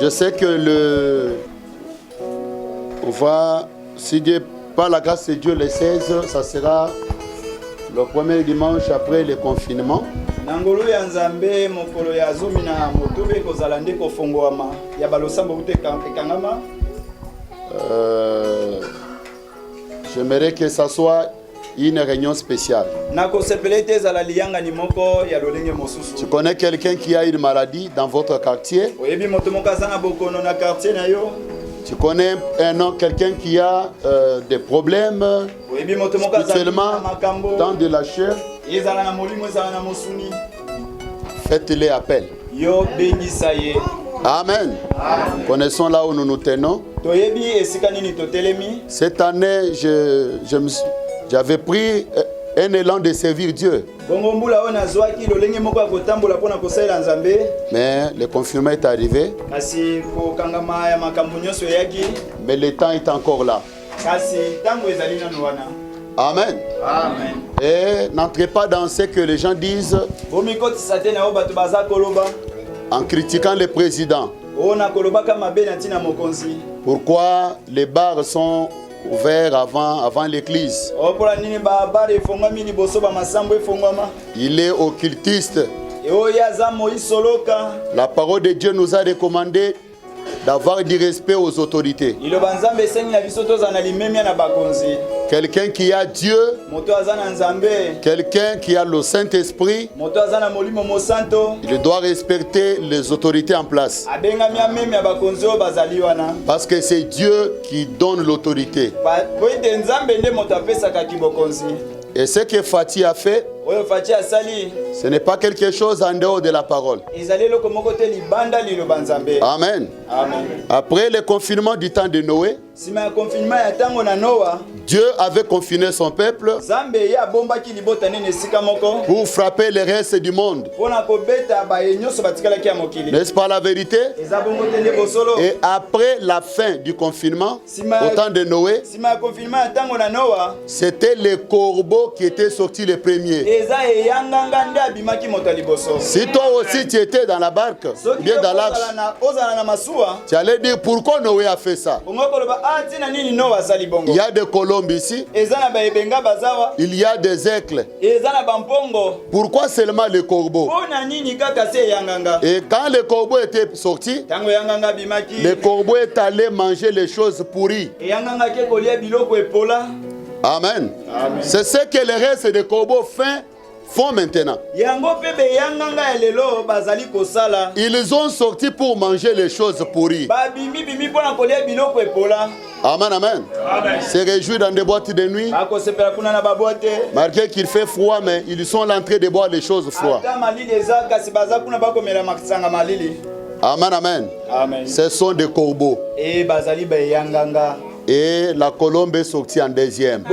Je sais que si Dieu, par la grâce de Dieu, le 16, ça sera le premier dimanche après le confinement. J'aimerais que ça soit une réunion spéciale. Tu connais quelqu'un qui a une maladie dans votre quartier? Tu connais quelqu'un qui a des problèmes spirituellement dans de la chair? Faites-les appel. Amen. Connaissons là où nous nous tenons. Cette année, j'avais pris un élan de servir Dieu. Mais le confinement est arrivé. Mais le temps est encore là. Amen. Amen. Et n'entrez pas dans ce que les gens disent en critiquant le président. Pourquoi les bars sont ouverts avant l'église? Il est occultiste. La parole de Dieu nous a recommandé d'avoir du respect aux autorités. Quelqu'un qui a Dieu, quelqu'un qui a le Saint-Esprit, il doit respecter les autorités en place. Parce que c'est Dieu qui donne l'autorité. Et ce que Fatih a fait, ce n'est pas quelque chose en dehors de la parole. Amen. Amen. Après le confinement du temps de Noé, Dieu avait confiné son peuple pour frapper le reste du monde. N'est-ce pas la vérité? Et après la fin du confinement, au temps de Noé, c'était les corbeaux qui étaient sortis les premiers. Si toi aussi tu étais dans la barque, bien dans l'arche, tu allais dire pourquoi Noé a fait ça. Il y a des colombes ici. Il y a des aigles. Pourquoi seulement les corbeaux? Et quand les corbeaux étaient sortis, les corbeaux étaient allés manger les choses pourries. Amen. Amen. C'est ce que les restes des corbeaux font maintenant. Ils ont sorti pour manger les choses pourries. Amen, amen. Se réjouir dans des boîtes de nuit. Malgré qu'il fait froid, mais ils sont en train de boire les choses froides. Amen, amen. Amen. Ce sont des corbeaux. Et la colombe est sortie en deuxième.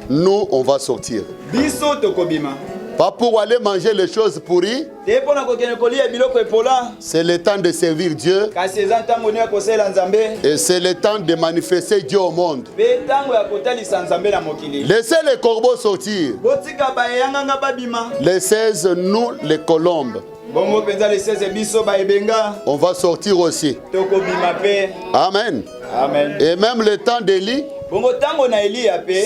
Nous, on va sortir. Pas pour aller manger les choses pourries. C'est le temps de servir Dieu. Et c'est le temps de manifester Dieu au monde. Laissez les corbeaux sortir. Les 16, nous, les colombes. On va sortir aussi. Amen. Amen. Et même le temps d'Élie,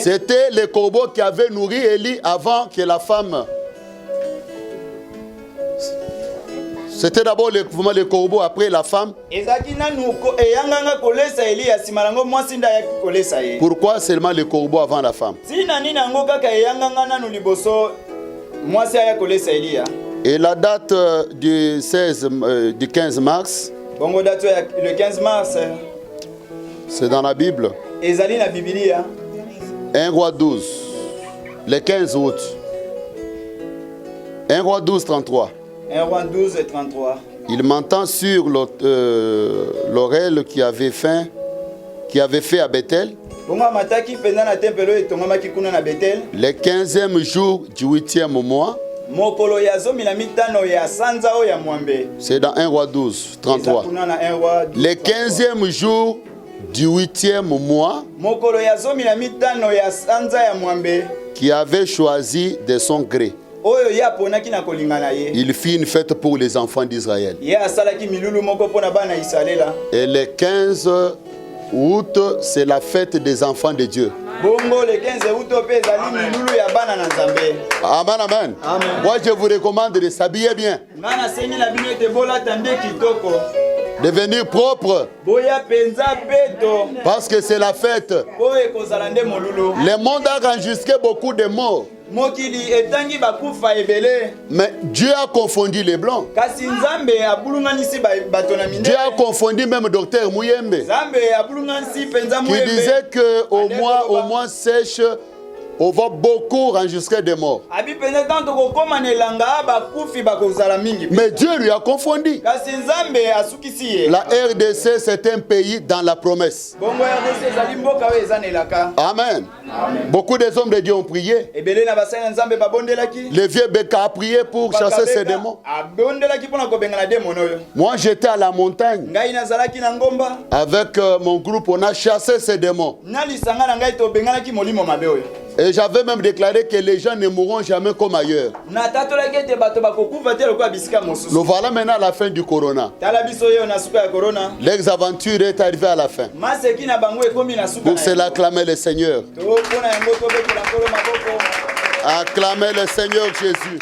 c'était les corbeaux qui avaient nourri Élie avant que la femme. C'était d'abord les corbeaux, après la femme. Pourquoi seulement les corbeaux avant la femme? Et la date du 15 mars, le 15 mars, c'est dans la Bible. 1 roi 12, le 15 août. 1 roi 12, 33. 1 roi 12, 33. Il m'entend sur l'oreille qui avait fait à Bethel. Le 15e jour du 8e mois. C'est dans 1 roi 12, 33. Le 15e jour du 8e mois, qui avait choisi de son gré Il fit une fête pour les enfants d'Israël. Et le 15 août, c'est la fête des enfants de Dieu. Amen, amen. Moi, je vous recommande de s'habiller bien, de venir propre, parce que c'est la fête. Le monde a enregistré beaucoup de morts, mais Dieu a confondu les blancs. Dieu a confondu même docteur Mouyembe, qui disait qu'au mois sèche, on va beaucoup enregistrer des morts. Mais Dieu lui a confondu. La RDC, c'est un pays dans la promesse. Amen. Beaucoup des hommes de Dieu ont prié. Le vieux Beka a prié pour chasser ces démons. Moi, j'étais à la montagne. Avec mon groupe, on a chassé ces démons. Et j'avais même déclaré que les gens ne mourront jamais comme ailleurs. Nous voilà maintenant à la fin du corona. L'ex-aventure est arrivée à la fin. Pour cela, acclamer le Seigneur. Acclamer le Seigneur Jésus.